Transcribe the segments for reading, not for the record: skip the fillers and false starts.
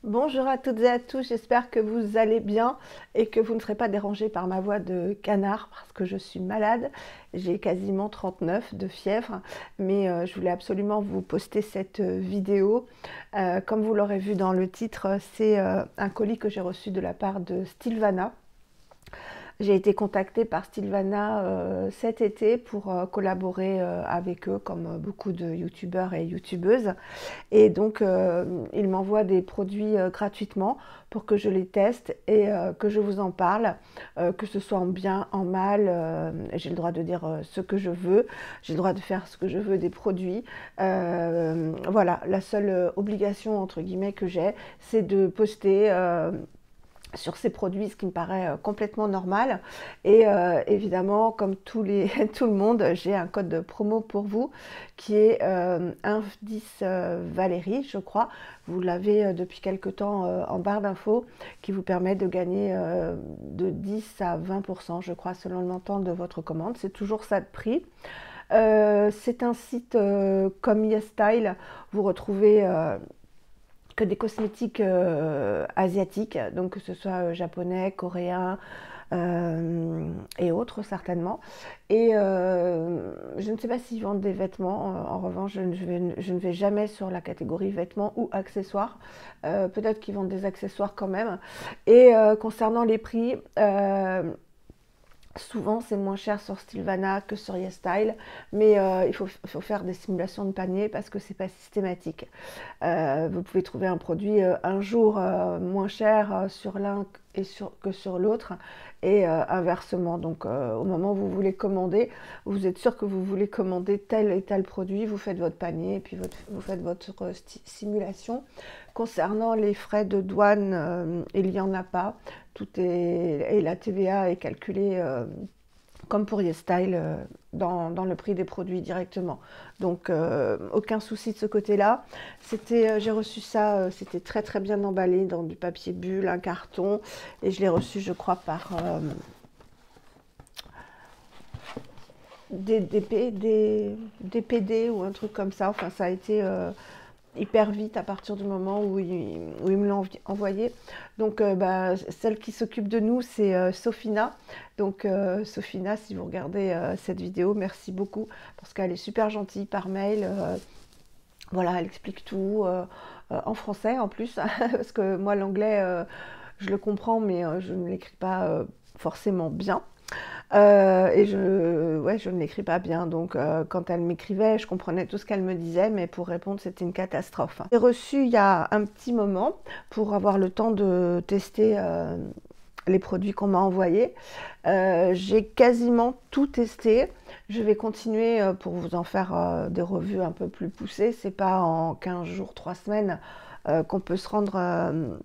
Bonjour à toutes et à tous, j'espère que vous allez bien et que vous ne serez pas dérangés par ma voix de canard parce que je suis malade. J'ai quasiment 39 de fièvre, mais je voulais absolument vous poster cette vidéo. Comme vous l'aurez vu dans le titre, c'est un colis que j'ai reçu de la part de Stilvana. J'ai été contactée par Stilvana cet été pour collaborer avec eux comme beaucoup de youtubeurs et youtubeuses. Et donc, ils m'envoient des produits gratuitement pour que je les teste et que je vous en parle, que ce soit en bien, en mal. J'ai le droit de dire ce que je veux, j'ai le droit de faire ce que je veux des produits. Voilà, la seule obligation, entre guillemets, que j'ai, c'est de poster sur ces produits, ce qui me paraît complètement normal. Et évidemment, comme tout le monde, j'ai un code de promo pour vous qui est 1,10 Valérie, je crois. Vous l'avez depuis quelque temps en barre d'infos, qui vous permet de gagner de 10 à 20%, je crois, selon le montant de votre commande. C'est toujours ça de prix. C'est un site comme YesStyle. Vous retrouvez que des cosmétiques asiatiques, donc que ce soit japonais, coréen et autres certainement. Et je ne sais pas s'ils vendent des vêtements. En revanche, je ne vais jamais sur la catégorie vêtements ou accessoires. Peut-être qu'ils vendent des accessoires quand même. Et concernant les prix, souvent, c'est moins cher sur Stilvana que sur YesStyle, mais il faut faire des simulations de panier parce que c'est pas systématique. Vous pouvez trouver un produit un jour moins cher sur l'un que sur l'autre et inversement. Donc au moment où vous voulez commander, vous êtes sûr que vous voulez commander tel et tel produit, vous faites votre panier et puis vous faites votre simulation. Concernant les frais de douane, il n'y en a pas. Et la TVA est calculée comme pour YesStyle dans le prix des produits directement. Donc aucun souci de ce côté-là. J'ai reçu ça, c'était très très bien emballé dans du papier bulle, un carton, et je l'ai reçu, je crois, par des PD ou un truc comme ça. Enfin, ça a été hyper vite à partir du moment où ils me l'ont envoyé. Donc, celle qui s'occupe de nous, c'est Sophina. Donc, Sophina, si vous regardez cette vidéo, merci beaucoup parce qu'elle est super gentille par mail. Voilà, elle explique tout en français en plus, parce que moi, l'anglais, je le comprends, mais je ne l'écris pas forcément bien. Ouais, je ne l'écris pas bien, donc quand elle m'écrivait, je comprenais tout ce qu'elle me disait, mais pour répondre, c'était une catastrophe. J'ai reçu il y a un petit moment pour avoir le temps de tester les produits qu'on m'a envoyés. J'ai quasiment tout testé. Je vais continuer pour vous en faire des revues un peu plus poussées. C'est pas en 15 jours, 3 semaines qu'on peut se rendre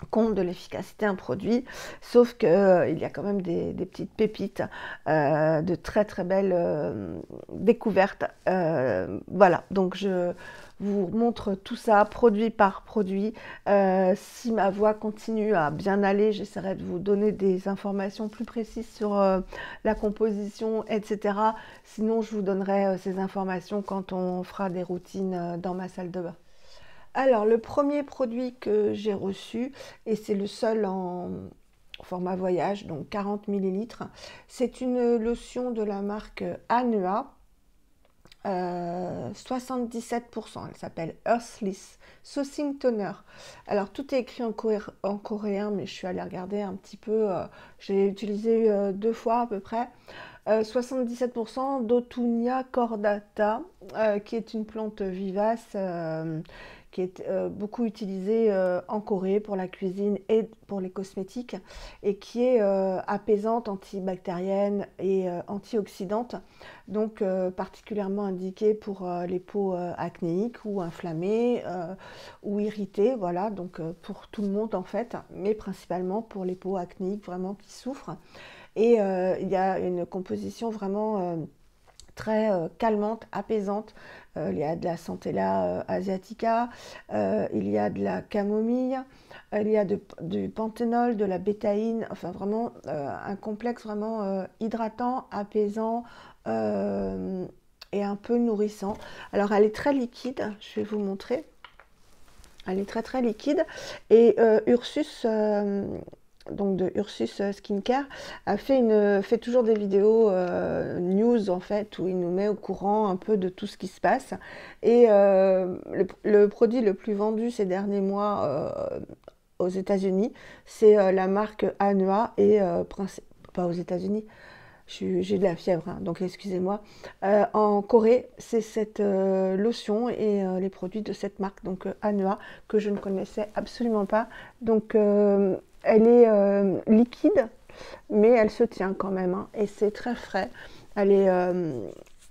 compte de l'efficacité d'un produit, sauf qu'il y a quand même des petites pépites, de très très belles découvertes. Voilà, donc je vous montre tout ça produit par produit. Si ma voix continue à bien aller, j'essaierai de vous donner des informations plus précises sur la composition, etc. Sinon, je vous donnerai ces informations quand on fera des routines dans ma salle de bain. Alors, le premier produit que j'ai reçu, et c'est le seul en format voyage, donc 40 millilitres, c'est une lotion de la marque Anua, 77%. Elle s'appelle Earthless Soothing Toner. Alors, tout est écrit en coréen, mais je suis allée regarder un petit peu. J'ai utilisé 2 fois à peu près. 77% d'Otunia cordata, qui est une plante vivace qui est beaucoup utilisée en Corée pour la cuisine et pour les cosmétiques et qui est apaisante, antibactérienne et antioxydante, donc particulièrement indiquée pour les peaux acnéiques ou inflammées ou irritées, voilà, donc pour tout le monde en fait, mais principalement pour les peaux acnéiques vraiment qui souffrent. Et il y a une composition vraiment très calmante, apaisante. Il y a de la Centella asiatica, il y a de la camomille, il y a du panthénol, de la bétaïne, enfin vraiment un complexe vraiment hydratant, apaisant et un peu nourrissant. Alors elle est très liquide, je vais vous montrer. Elle est très très liquide. Et Ursus, donc de Ursus Skincare, fait toujours des vidéos news en fait, où il nous met au courant un peu de tout ce qui se passe. Et le produit le plus vendu ces derniers mois aux États-Unis, c'est la marque Anua et pas aux États-Unis. J'ai de la fièvre, hein, donc excusez-moi. En Corée, c'est cette lotion et les produits de cette marque, donc Anua, que je ne connaissais absolument pas. Donc elle est liquide, mais elle se tient quand même, hein, et c'est très frais. Elle est,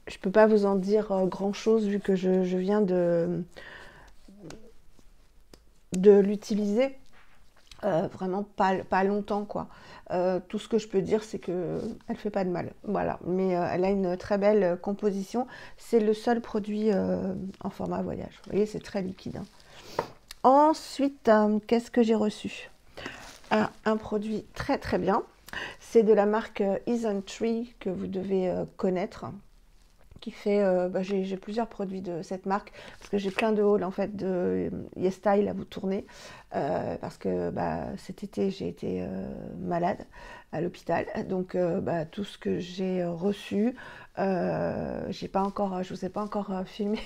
je peux pas vous en dire grand-chose vu que je viens de l'utiliser. Vraiment pas longtemps quoi. Tout ce que je peux dire c'est que elle fait pas de mal, voilà, mais elle a une très belle composition. C'est le seul produit en format voyage, vous voyez, c'est très liquide, hein. Ensuite, qu'est-ce que j'ai reçu? Un produit très très bien, c'est de la marque Isntree que vous devez connaître, qui fait, j'ai plusieurs produits de cette marque, parce que j'ai plein de hauls en fait de YesStyle à vous tourner, parce que cet été j'ai été malade à l'hôpital, donc tout ce que j'ai reçu, j'ai pas encore, je vous ai pas encore filmé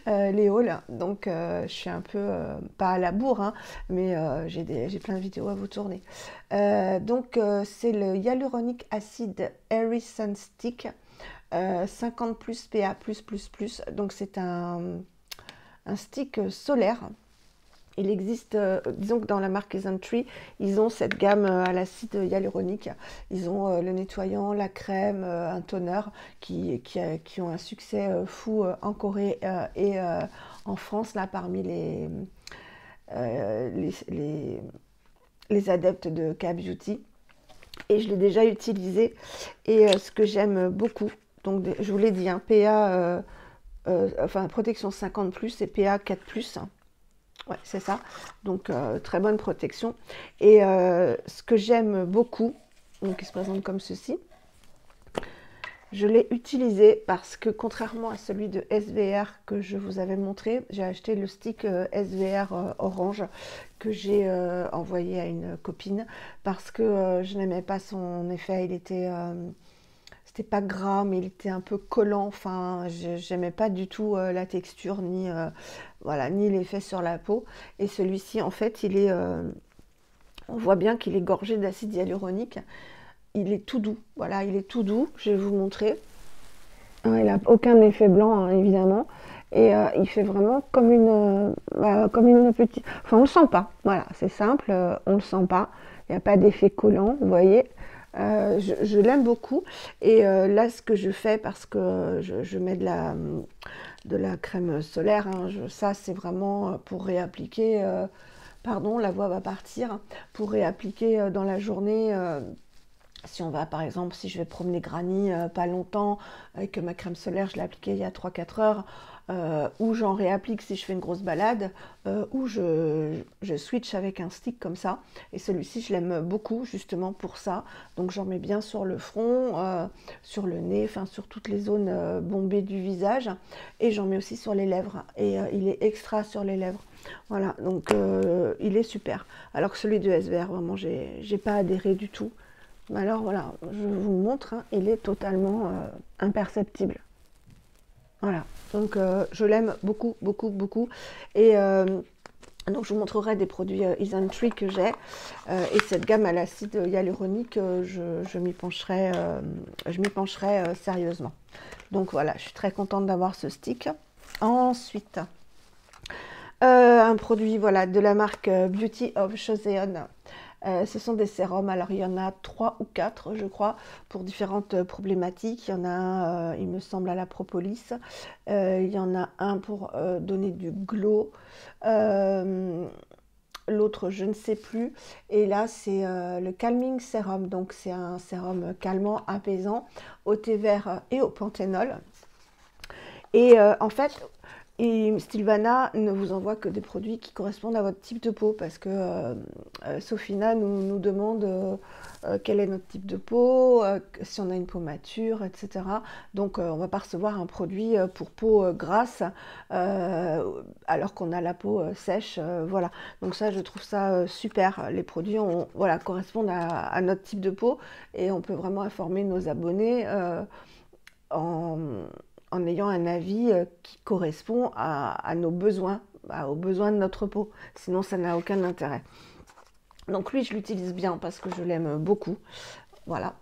les hauls, donc je suis un peu, pas à la bourre, hein, mais j'ai plein de vidéos à vous tourner. C'est le Hyaluronic Acid Airy Sun Stick, 50 plus PA+++, donc c'est un stick solaire. Il existe, disons que dans la marque Isntree, ils ont cette gamme à l'acide hyaluronique. Ils ont le nettoyant, la crème, un toner qui ont un succès fou en Corée et en France, là, parmi les adeptes de K-Beauty. Et je l'ai déjà utilisé. Et ce que j'aime beaucoup, donc je vous l'ai dit, hein, PA, enfin protection 50 plus et PA 4 plus. Ouais, c'est ça. Donc très bonne protection. Et ce que j'aime beaucoup, donc il se présente comme ceci. Je l'ai utilisé parce que contrairement à celui de SVR que je vous avais montré, j'ai acheté le stick SVR orange que j'ai envoyé à une copine parce que je n'aimais pas son effet. Il était, c'était pas gras, mais il était un peu collant. Enfin, j'aimais pas du tout la texture ni voilà, ni l'effet sur la peau. Et celui-ci, en fait, il est, on voit bien qu'il est gorgé d'acide hyaluronique. Il est tout doux, voilà, il est tout doux, je vais vous montrer. Il n'a aucun effet blanc, hein, évidemment, et il fait vraiment comme une petite... Enfin, on le sent pas, voilà, c'est simple, on le sent pas, il n'y a pas d'effet collant, vous voyez. Je l'aime beaucoup, et là, ce que je fais, parce que je mets de la crème solaire, hein, ça, c'est vraiment pour réappliquer... pardon, la voix va partir, pour réappliquer dans la journée... Si on va, par exemple, si je vais promener Granny pas longtemps, avec ma crème solaire, je l'ai appliquée il y a 3-4 heures, ou j'en réapplique si je fais une grosse balade, ou je switch avec un stick comme ça. Et celui-ci, je l'aime beaucoup, justement pour ça. Donc j'en mets bien sur le front, sur le nez, enfin sur toutes les zones bombées du visage. Et j'en mets aussi sur les lèvres. Et il est extra sur les lèvres. Voilà, donc il est super. Alors que celui de SVR, vraiment, j'ai pas adhéré du tout. Alors voilà, je vous montre, hein, il est totalement imperceptible. Voilà, donc je l'aime beaucoup, beaucoup, beaucoup. Et donc je vous montrerai des produits Isntree que j'ai. Et cette gamme à l'acide hyaluronique, je m'y pencherai sérieusement. Donc voilà, je suis très contente d'avoir ce stick. Ensuite, un produit voilà, de la marque Beauty of Joseon. Ce sont des sérums, alors il y en a 3 ou 4 je crois, pour différentes problématiques. Il y en a un, il me semble, à la propolis, il y en a un pour donner du glow, l'autre je ne sais plus, et là c'est le Calming Sérum, donc c'est un sérum calmant, apaisant, au thé vert et au panthénol. Et en fait, Et Stilvana ne vous envoie que des produits qui correspondent à votre type de peau parce que Sofina nous demande quel est notre type de peau, si on a une peau mature, etc. Donc on ne va pas recevoir un produit pour peau grasse alors qu'on a la peau sèche. Voilà. Donc ça, je trouve ça super. Les produits voilà, correspondent à notre type de peau et on peut vraiment informer nos abonnés en en ayant un avis qui correspond à nos besoins, aux besoins de notre peau. Sinon, ça n'a aucun intérêt. Donc lui, je l'utilise bien parce que je l'aime beaucoup. Voilà.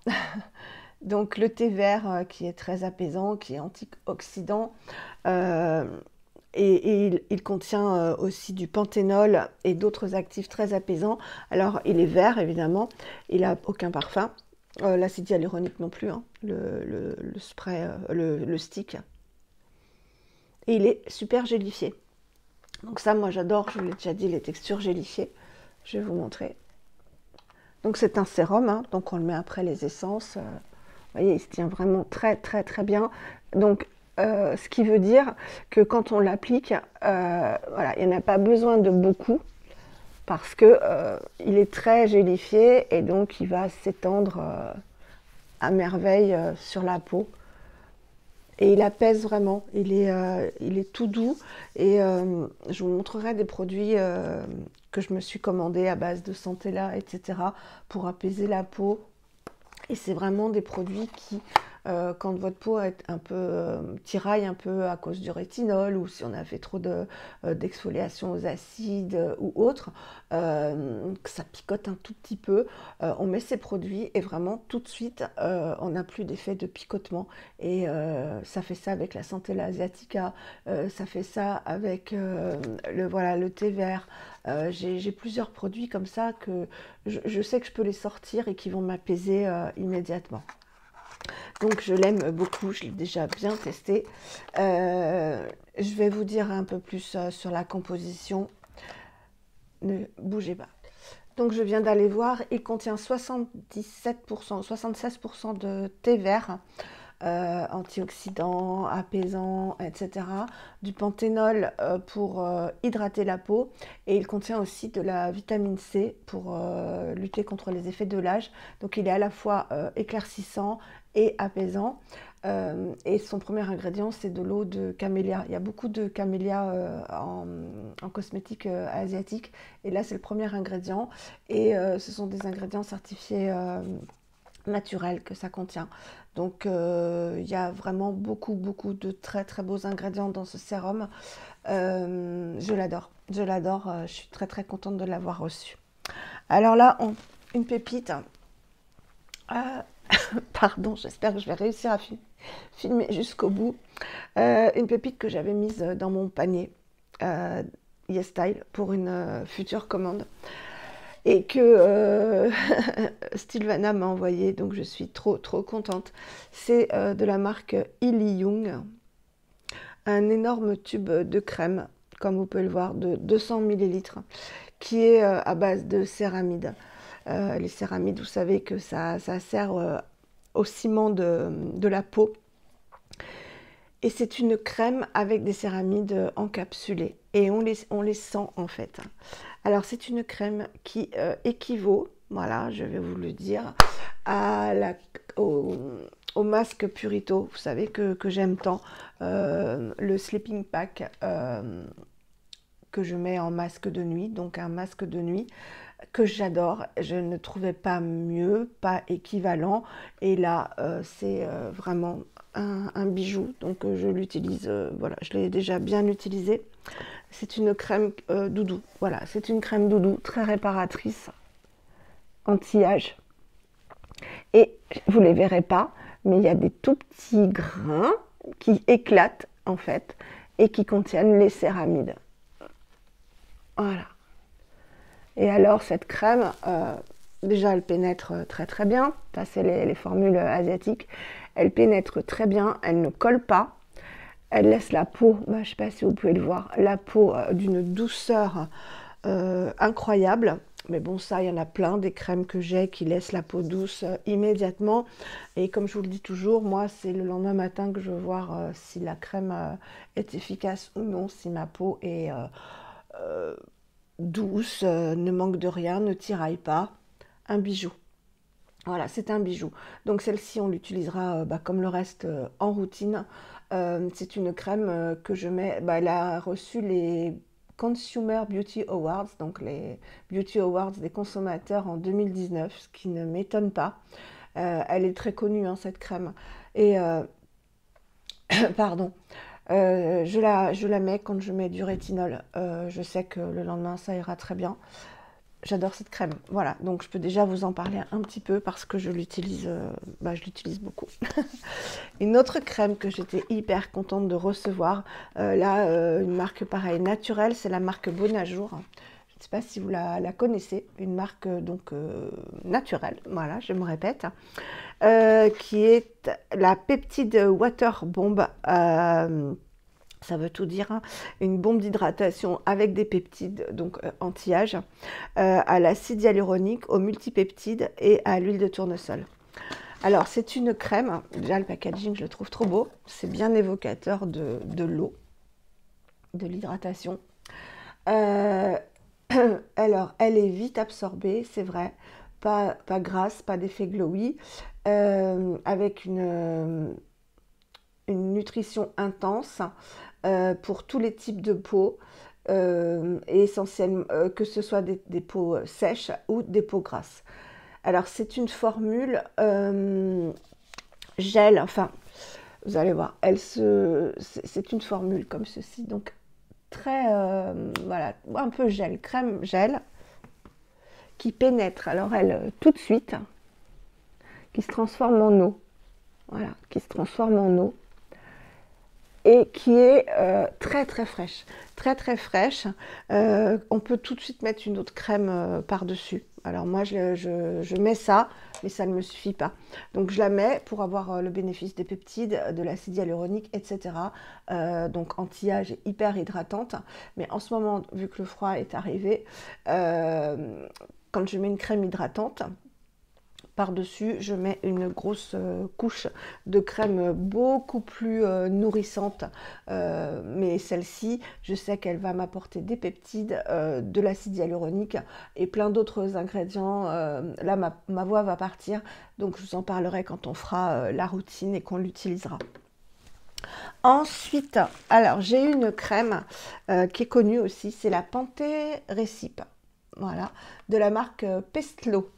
Donc le thé vert qui est très apaisant, qui est antioxydant. Et il contient aussi du panthénol et d'autres actifs très apaisants. Alors, il est vert, évidemment. Il n'a aucun parfum. L'acide hyaluronique non plus, hein, le spray, le stick. Et il est super gélifié. Donc ça, moi, j'adore, je vous l'ai déjà dit, les textures gélifiées. Je vais vous montrer. Donc c'est un sérum, hein, donc on le met après les essences. Vous voyez, il se tient vraiment très, très, très bien. Donc, ce qui veut dire que quand on l'applique, voilà, il n'y en a pas besoin de beaucoup parce que il est très gélifié et donc il va s'étendre à merveille sur la peau. Et il apaise vraiment, il est tout doux et je vous montrerai des produits que je me suis commandés à base de Centella, etc. pour apaiser la peau. Et c'est vraiment des produits qui, quand votre peau est un peu tiraille un peu à cause du rétinol ou si on a fait trop d'exfoliation aux acides ou autre, que ça picote un tout petit peu, on met ces produits et vraiment tout de suite on n'a plus d'effet de picotement. Et ça fait ça avec la Centella asiatica, ça fait ça avec voilà, le thé vert. J'ai plusieurs produits comme ça que je sais que je peux les sortir et qui vont m'apaiser immédiatement. Donc je l'aime beaucoup, je l'ai déjà bien testé. Je vais vous dire un peu plus sur la composition. Ne bougez pas. Donc je viens d'aller voir, il contient 77%, 76% de thé vert. Antioxydants, apaisants, etc. Du panthénol pour hydrater la peau et il contient aussi de la vitamine C pour lutter contre les effets de l'âge. Donc il est à la fois éclaircissant et apaisant. Et son premier ingrédient, c'est de l'eau de camélia. Il y a beaucoup de camélia en cosmétique asiatique. Et là, c'est le premier ingrédient. Et ce sont des ingrédients certifiés naturels que ça contient. Donc, il y a vraiment beaucoup de très très beaux ingrédients dans ce sérum. Je l'adore. Je l'adore. Je suis très très contente de l'avoir reçu. Alors là, une pépite. Pardon, j'espère que je vais réussir à filmer jusqu'au bout. Une pépite que j'avais mise dans mon panier YesStyle pour une future commande et que Stilvana m'a envoyé, donc je suis trop contente. C'est de la marque Ili Young, un énorme tube de crème, comme vous pouvez le voir, de 200 ml, qui est à base de céramides. Les céramides, vous savez que ça sert au ciment de la peau. Et c'est une crème avec des céramides encapsulées. Et on les sent en fait. Alors c'est une crème qui équivaut, voilà, je vais vous le dire, au masque Purito. Vous savez que j'aime tant. Le Sleeping Pack que je mets en masque de nuit. Donc un masque de nuit que j'adore, je ne trouvais pas mieux, pas équivalent, et là c'est vraiment un bijou, donc je l'utilise, voilà, je l'ai déjà bien utilisé. C'est une crème doudou, voilà, c'est une crème doudou très réparatrice, anti-âge, et vous les verrez pas, mais il y a des tout petits grains qui éclatent en fait, et qui contiennent les céramides, voilà. Et alors cette crème, déjà elle pénètre très très bien, ça c'est les formules asiatiques, elle pénètre très bien, elle ne colle pas, elle laisse la peau, je ne sais pas si vous pouvez le voir, la peau d'une douceur incroyable, Mais bon, ça, il y en a plein, des crèmes que j'ai qui laissent la peau douce immédiatement. Et comme je vous le dis toujours, moi, c'est le lendemain matin que je veux voir si la crème est efficace ou non, si ma peau est euh, douce, ne manque de rien, ne tiraille pas. Un bijou. Voilà, c'est un bijou. Donc celle-ci, on l'utilisera comme le reste en routine. C'est une crème que je mets, elle a reçu les Consumer Beauty Awards, donc les Beauty Awards des consommateurs en 2019, ce qui ne m'étonne pas. Elle est très connue, hein, cette crème. Et, pardon, je la mets quand je mets du rétinol. Je sais que le lendemain, ça ira très bien. J'adore cette crème, voilà, donc je peux déjà vous en parler un petit peu parce que je l'utilise beaucoup. Une autre crème que j'étais hyper contente de recevoir, une marque pareille naturelle, c'est la marque Bonajour. Je ne sais pas si vous la connaissez, une marque naturelle, voilà, je me répète, qui est la Peptide Water Bomb. Ça veut tout dire, hein. Une bombe d'hydratation avec des peptides, donc anti-âge, à l'acide hyaluronique, aux multipeptides et à l'huile de tournesol. Alors, c'est une crème, déjà le packaging, je le trouve trop beau, c'est bien évocateur de l'eau, de l'hydratation. Alors, elle est vite absorbée, c'est vrai, pas grasse, pas d'effet glowy, avec une nutrition intense pour tous les types de peau, et essentiellement que ce soit des peaux sèches ou des peaux grasses. Alors c'est une formule gel, enfin vous allez voir, c'est une formule comme ceci, donc très voilà, un peu gel, crème gel qui pénètre, alors elle tout de suite, qui se transforme en eau, voilà, qui se transforme en eau et qui est très très fraîche, très très fraîche. On peut tout de suite mettre une autre crème par-dessus. Alors moi je mets ça, mais ça ne me suffit pas. Donc je la mets pour avoir le bénéfice des peptides, de l'acide hyaluronique, etc. Donc anti-âge et hyper hydratante. Mais en ce moment, vu que le froid est arrivé, quand je mets une crème hydratante, par-dessus, je mets une grosse couche de crème beaucoup plus nourrissante. Mais celle-ci, je sais qu'elle va m'apporter des peptides, de l'acide hyaluronique et plein d'autres ingrédients. Là, ma voix va partir, donc je vous en parlerai quand on fera la routine et qu'on l'utilisera. Ensuite, alors j'ai une crème qui est connue aussi, c'est la Panthé Récipe, voilà, de la marque Pestlo.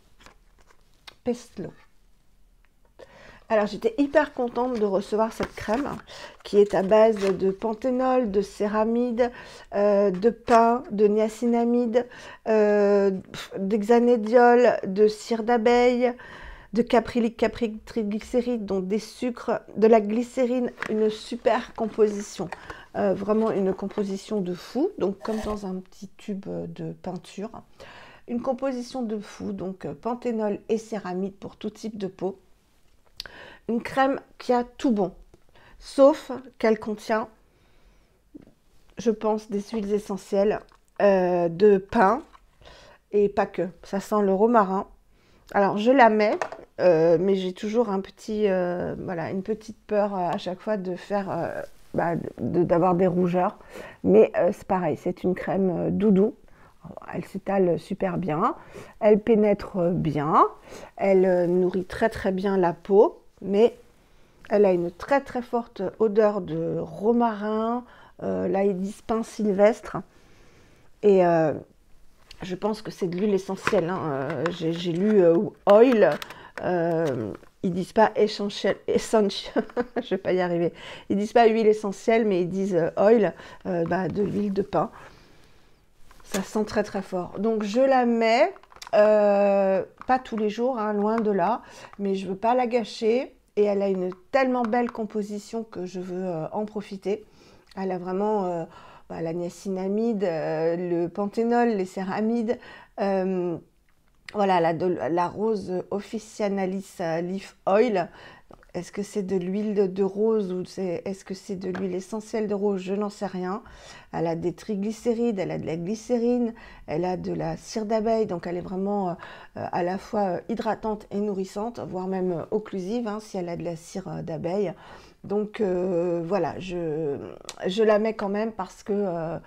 Alors j'étais hyper contente de recevoir cette crème qui est à base de panthénol, de céramide, de pin, de niacinamide, d'hexanédiol, de cire d'abeille, de caprylique, capryltriglycéride, donc des sucres, de la glycérine, une super composition. Vraiment une composition de fou, donc comme dans un petit tube de peinture. Une composition de fou, donc panthénol et céramide pour tout type de peau. Une crème qui a tout bon, sauf qu'elle contient, je pense, des huiles essentielles, de pin et pas que. Ça sent le romarin. Alors je la mets, mais j'ai toujours un petit, voilà, une petite peur à chaque fois de faire, d'avoir des rougeurs. Mais c'est pareil, c'est une crème doudou. Elle s'étale super bien, elle pénètre bien, elle nourrit très très bien la peau, mais elle a une très très forte odeur de romarin, l'aïdis pin sylvestre, et je pense que c'est de l'huile essentielle, hein. J'ai lu oil, ils disent pas essentiel, je vais pas y arriver, ils disent pas huile essentielle, mais ils disent oil, de l'huile de pin. Ça sent très très fort. Donc je la mets, pas tous les jours, hein, loin de là, mais je veux pas la gâcher. Et elle a une tellement belle composition que je veux en profiter. Elle a vraiment la niacinamide, le panthénol, les céramides. Voilà, la rose officinalis leaf oil. Est-ce que c'est de l'huile de rose ou est-ce que c'est de l'huile essentielle de rose? Je n'en sais rien. Elle a des triglycérides, elle a de la glycérine, elle a de la cire d'abeille, donc elle est vraiment à la fois hydratante et nourrissante, voire même occlusive, hein, si elle a de la cire d'abeille. Donc voilà, je la mets quand même parce que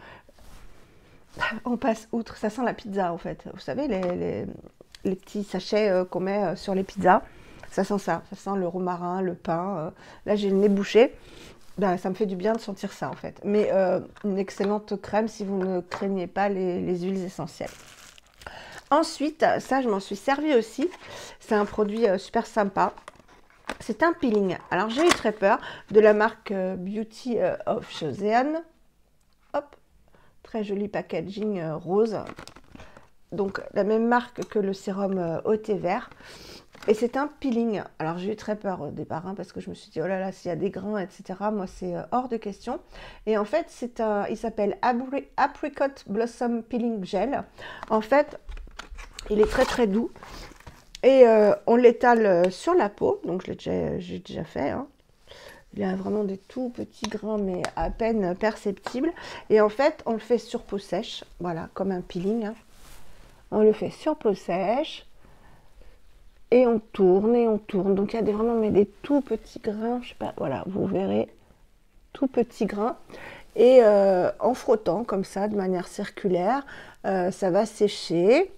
on passe outre. Ça sent la pizza en fait. Vous savez, les petits sachets qu'on met sur les pizzas. Ça sent ça. Ça sent le romarin, le pain. Là, j'ai le nez bouché. Ben, ça me fait du bien de sentir ça en fait. Mais une excellente crème si vous ne craignez pas les huiles essentielles. Ensuite, ça, je m'en suis servi aussi. C'est un produit super sympa. C'est un peeling. Alors, j'ai eu très peur de la marque Beauty of Joseon. Hop, très joli packaging rose. Donc, la même marque que le sérum au thé vert. Et c'est un peeling. Alors, j'ai eu très peur au départ, hein, parce que je me suis dit, oh là là, s'il y a des grains, etc., moi, c'est hors de question. Et en fait, il s'appelle Apricot Blossom Peeling Gel. En fait, il est très, très doux. Et on l'étale sur la peau. Donc, j'ai déjà fait, hein. Il y a vraiment des tout petits grains, mais à peine perceptibles. Et en fait, on le fait sur peau sèche. Voilà, comme un peeling, hein. On le fait sur peau sèche. Et on tourne et on tourne. Donc il y a vraiment des tout petits grains. Je sais pas, voilà, vous verrez. Tout petits grains. Et en frottant comme ça, de manière circulaire, ça va sécher.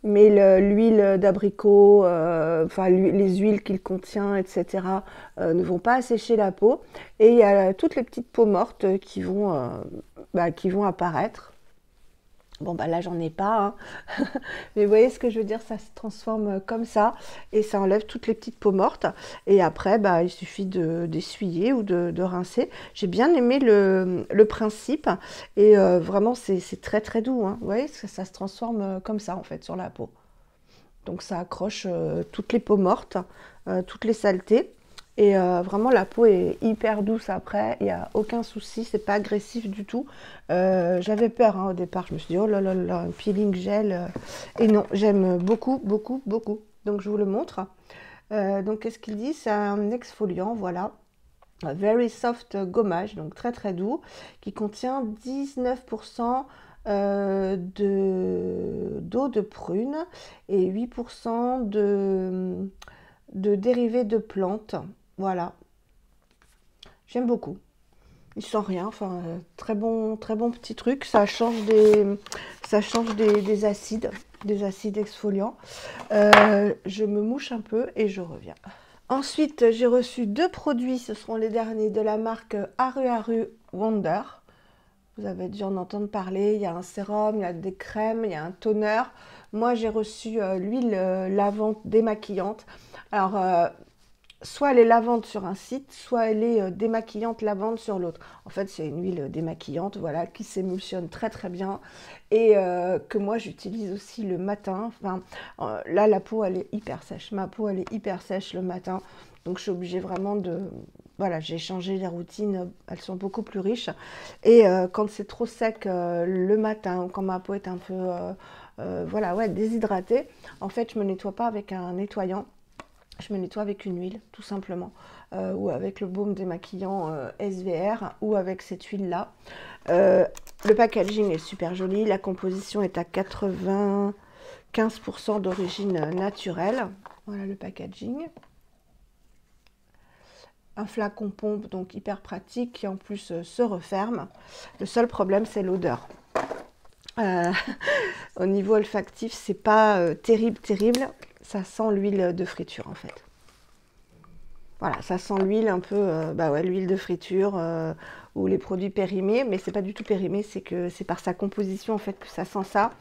Mais l'huile d'abricot, enfin les huiles qu'il contient, etc., ne vont pas assécher la peau. Et il y a toutes les petites peaux mortes qui vont apparaître. Bon, bah là, j'en ai pas, hein. Mais vous voyez ce que je veux dire, ça se transforme comme ça et ça enlève toutes les petites peaux mortes. Et après, bah, il suffit d'essuyer ou de rincer. J'ai bien aimé le principe et vraiment, c'est très très doux, hein. Vous voyez, ça se transforme comme ça en fait sur la peau. Donc ça accroche toutes les peaux mortes, toutes les saletés. Et vraiment, la peau est hyper douce après, il n'y a aucun souci, c'est pas agressif du tout. J'avais peur, hein, au départ, je me suis dit, oh là là là, un peeling gel. Et non, j'aime beaucoup, beaucoup, beaucoup. Donc je vous le montre. Donc qu'est-ce qu'il dit? C'est un exfoliant, voilà. Very soft gommage, donc très très doux, qui contient 19% d'eau de prune et 8% de dérivés de plantes. Voilà, j'aime beaucoup. Il sent rien, enfin très bon petit truc. Ça change des acides exfoliants. Je me mouche un peu et je reviens. Ensuite, j'ai reçu 2 produits, ce seront les derniers de la marque Aru Aru Wonder. Vous avez dû en entendre parler, il y a un sérum, il y a des crèmes, il y a un toner. Moi, j'ai reçu l'huile lavante démaquillante. Alors, soit elle est lavante sur un site, soit elle est démaquillante lavante sur l'autre. En fait, c'est une huile démaquillante, voilà, qui s'émulsionne très très bien et que moi j'utilise aussi le matin. Enfin, là, la peau elle est hyper sèche. Ma peau elle est hyper sèche le matin, donc je suis obligée vraiment de. Voilà, j'ai changé les routines, elles sont beaucoup plus riches. Et quand c'est trop sec le matin, ou quand ma peau est un peu voilà, ouais, déshydratée, en fait, je me nettoie pas avec un nettoyant. Je me nettoie avec une huile, tout simplement, ou avec le baume démaquillant SVR, ou avec cette huile-là. Le packaging est super joli, la composition est à 95% d'origine naturelle. Voilà le packaging. Un flacon pompe, donc hyper pratique, qui en plus se referme. Le seul problème, c'est l'odeur. Au niveau olfactif, c'est pas terrible. Ça sent l'huile de friture en fait. Voilà, ça sent l'huile un peu, bah ouais, l'huile de friture ou les produits périmés, mais c'est pas du tout périmé, c'est que c'est par sa composition en fait que ça sent ça.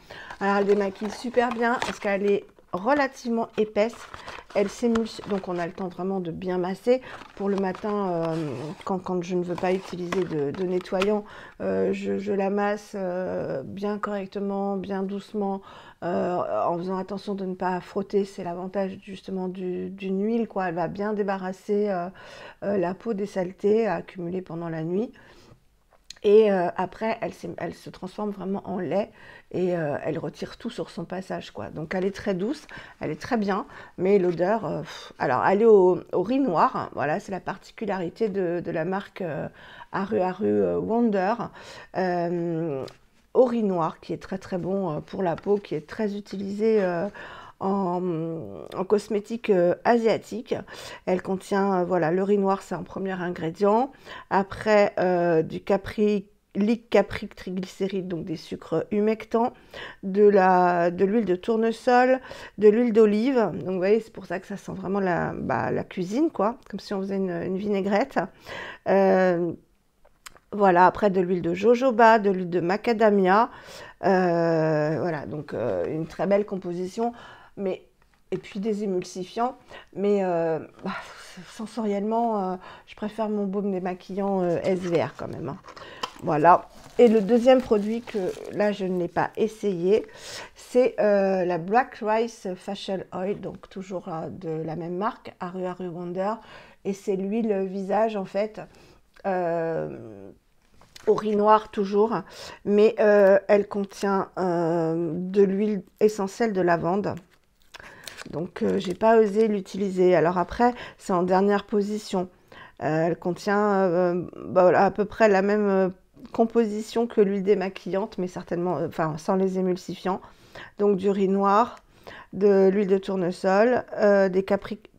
Alors elle démaquille super bien parce qu'elle est relativement épaisse, elle s'émulsionne, donc on a le temps vraiment de bien masser. Pour le matin, quand je ne veux pas utiliser de nettoyant, je la masse bien correctement, bien doucement, en faisant attention de ne pas frotter. C'est l'avantage justement d'une huile, quoi. Elle va bien débarrasser la peau des saletés accumulées pendant la nuit. Et après, elle se transforme vraiment en lait et elle retire tout sur son passage, quoi. Donc elle est très douce, elle est très bien, mais l'odeur, alors elle est au riz noir, voilà, c'est la particularité de la marque Aru Aru Wonder, au riz noir, qui est très très bon pour la peau, qui est très utilisé en cosmétique asiatique. Elle contient, voilà, le riz noir, c'est un premier ingrédient. Après, du capric triglycéride, donc des sucres humectants, de l'huile de tournesol, de l'huile d'olive. Donc vous voyez, c'est pour ça que ça sent vraiment la cuisine, quoi, comme si on faisait une vinaigrette. Voilà, après de l'huile de jojoba, de l'huile de macadamia. Voilà, donc une très belle composition. Mais, et puis des émulsifiants. Mais sensoriellement, je préfère mon baume démaquillant SVR quand même, hein. Voilà. Et le deuxième produit que là je ne l'ai pas essayé, c'est la Black Rice Facial Oil, donc toujours de la même marque, Aru Aru Wonder. Et c'est l'huile visage en fait. Au riz noir toujours, mais elle contient de l'huile essentielle de lavande. Donc j'ai pas osé l'utiliser. Alors après, c'est en dernière position. Elle contient voilà, à peu près la même composition que l'huile démaquillante, mais certainement, enfin sans les émulsifiants. Donc du riz noir, de l'huile de tournesol, des capric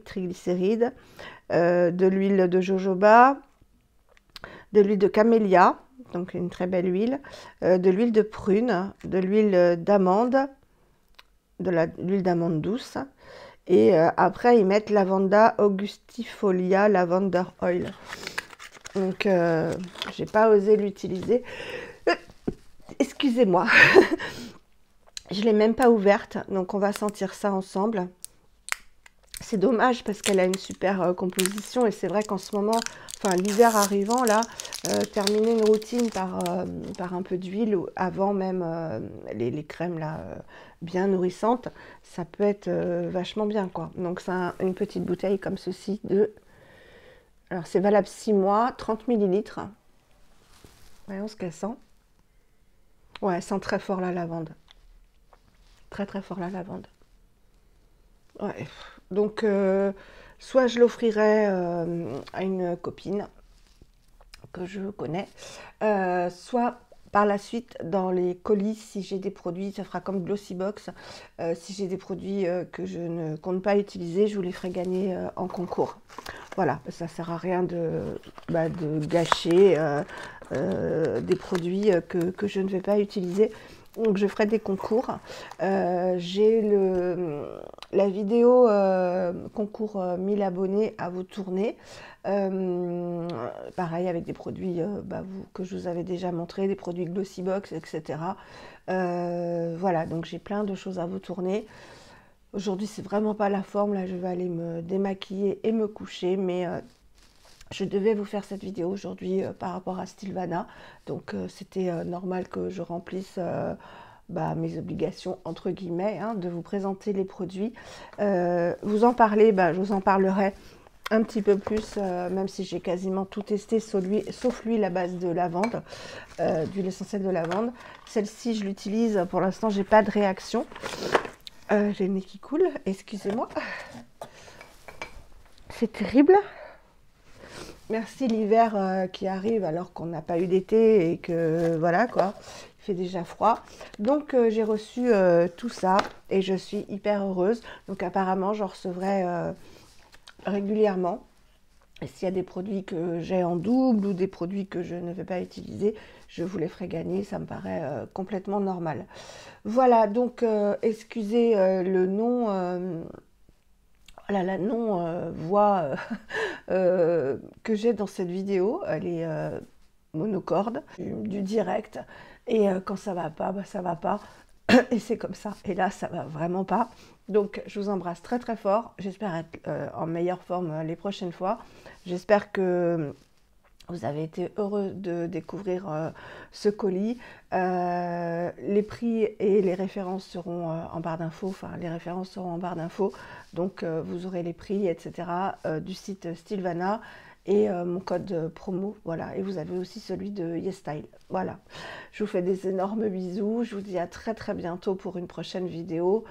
triglycérides, de l'huile de jojoba, de l'huile de camélia, donc une très belle huile, de l'huile de prune, de l'huile d'amande, de l'huile d'amande douce. Et après, ils mettent Lavanda Augustifolia Lavender Oil. Donc, j'ai pas osé l'utiliser. Excusez-moi. Je l'ai même pas ouverte, donc on va sentir ça ensemble. C'est dommage parce qu'elle a une super composition et c'est vrai qu'en ce moment, enfin l'hiver arrivant là, terminer une routine par un peu d'huile avant même les crèmes là bien nourrissantes, ça peut être vachement bien quoi. Donc c'est une petite bouteille comme ceci de, alors c'est valable 6 mois, 30 millilitres. Voyons ce qu'elle sent. Ouais, elle sent très fort la lavande. Très très fort la lavande. Ouais. Donc, soit je l'offrirai à une copine que je connais, soit par la suite dans les colis, si j'ai des produits, ça fera comme Glossybox, si j'ai des produits que je ne compte pas utiliser, je vous les ferai gagner en concours. Voilà, ça ne sert à rien de gâcher des produits que je ne vais pas utiliser. Donc je ferai des concours. J'ai la vidéo concours 1000 abonnés à vous tourner. Pareil avec des produits que je vous avais déjà montré, des produits Glossybox, etc. Voilà, donc j'ai plein de choses à vous tourner. Aujourd'hui, c'est vraiment pas la forme. Là, je vais aller me démaquiller et me coucher, mais je devais vous faire cette vidéo aujourd'hui par rapport à Stilvana, donc c'était normal que je remplisse mes obligations entre guillemets, hein, de vous présenter les produits. Vous en parler, je vous en parlerai un petit peu plus, même si j'ai quasiment tout testé, sauf l'huile à base de lavande, d'huile essentielle de lavande. Celle-ci, je l'utilise, pour l'instant, j'ai pas de réaction. J'ai le nez qui coule, excusez-moi. C'est terrible. Merci l'hiver qui arrive alors qu'on n'a pas eu d'été et que voilà quoi, il fait déjà froid. Donc j'ai reçu tout ça et je suis hyper heureuse. Donc apparemment j'en recevrai régulièrement. Et s'il y a des produits que j'ai en double ou des produits que je ne vais pas utiliser, je vous les ferai gagner, ça me paraît complètement normal. Voilà, donc excusez le nom... voilà, la non-voix que j'ai dans cette vidéo, elle est monocorde, du direct. Et quand ça va pas, ça va pas. Et c'est comme ça. Et là, ça va vraiment pas. Donc, je vous embrasse très très fort. J'espère être en meilleure forme les prochaines fois. J'espère que vous avez été heureux de découvrir ce colis. Les prix et les références seront en barre d'infos. Enfin, les références seront en barre d'infos. Donc, vous aurez les prix, etc. Du site Stilvana. et mon code promo, voilà. Et vous avez aussi celui de YesStyle. Voilà. Je vous fais des énormes bisous. Je vous dis à très très bientôt pour une prochaine vidéo.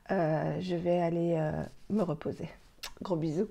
Je vais aller me reposer. Gros bisous.